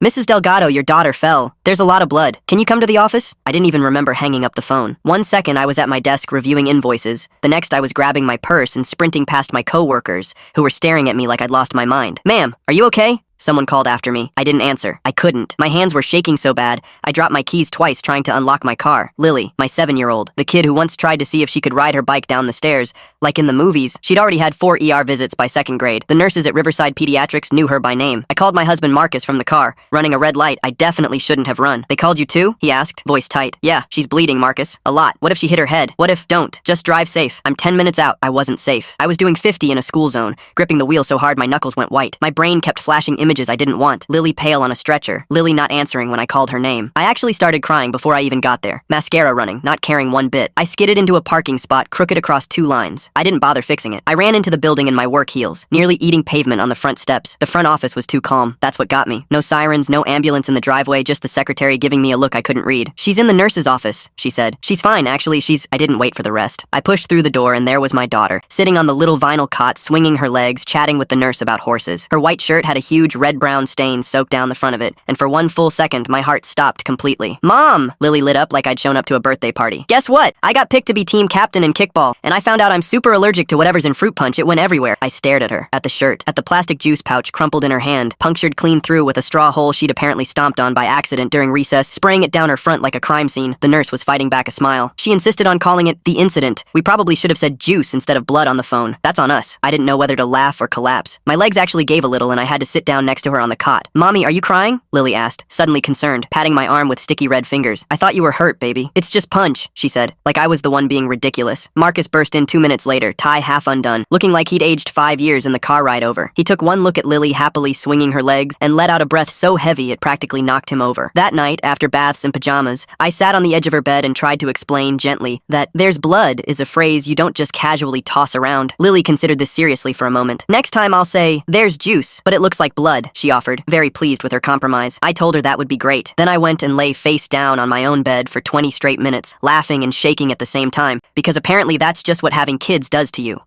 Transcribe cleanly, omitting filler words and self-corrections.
Mrs. Delgado, your daughter fell. There's a lot of blood. Can you come to the office? I didn't even remember hanging up the phone. 1 second I was at my desk reviewing invoices. The next I was grabbing my purse and sprinting past my coworkers, who were staring at me like I'd lost my mind. Ma'am, are you okay? Someone called after me. I didn't answer. I couldn't. My hands were shaking so bad, I dropped my keys twice trying to unlock my car. Lily, my 7-year-old, the kid who once tried to see if she could ride her bike down the stairs, like in the movies. She'd already had 4 ER visits by 2nd grade. The nurses at Riverside Pediatrics knew her by name. I called my husband Marcus from the car, running a red light I definitely shouldn't have run. They called you too? He asked, voice tight. Yeah, she's bleeding, Marcus. A lot. What if she hit her head? What if? Don't. Just drive safe. I'm 10 minutes out. I wasn't safe. I was doing 50 in a school zone, gripping the wheel so hard my knuckles went white. My brain kept flashing images I didn't want. Lily pale on a stretcher, Lily not answering when I called her name. I actually started crying before I even got there. Mascara running, not caring one bit. I skidded into a parking spot crooked across 2 lines. I didn't bother fixing it. I ran into the building in my work heels, nearly eating pavement on the front steps. The front office was too calm. That's what got me. No sirens, no ambulance in the driveway, just the secretary giving me a look I couldn't read. She's in the nurse's office, she said. She's fine, actually, I didn't wait for the rest. I pushed through the door and there was my daughter, sitting on the little vinyl cot, swinging her legs, chatting with the nurse about horses. Her white shirt had a huge red-brown stain soaked down the front of it, and for 1 full second, my heart stopped completely. Mom! Lily lit up like I'd shown up to a birthday party. Guess what? I got picked to be team captain in kickball, and I found out I'm super allergic to whatever's in fruit punch. It went everywhere. I stared at her, at the shirt, at the plastic juice pouch crumpled in her hand, punctured clean through with a straw hole she'd apparently stomped on by accident during recess, spraying it down her front like a crime scene. The nurse was fighting back a smile. She insisted on calling it the incident. We probably should have said juice instead of blood on the phone. That's on us. I didn't know whether to laugh or collapse. My legs actually gave a little and I had to sit down next to her on the cot. Mommy, are you crying? Lily asked, suddenly concerned, patting my arm with sticky red fingers. I thought you were hurt, baby. It's just punch, she said, like I was the one being ridiculous. Marcus burst in 2 minutes later, tie half undone, looking like he'd aged 5 years in the car ride over. He took one look at Lily happily swinging her legs and let out a breath so heavy it practically knocked him over. That night, after baths and pajamas, I sat on the edge of her bed and tried to explain gently that "there's blood" is a phrase you don't just casually toss around. Lily considered this seriously for a moment. Next time I'll say, "There's juice, but it looks like blood," she offered, very pleased with her compromise. I told her that would be great. Then I went and lay face down on my own bed for 20 straight minutes, laughing and shaking at the same time, because apparently that's just what having kids does to you.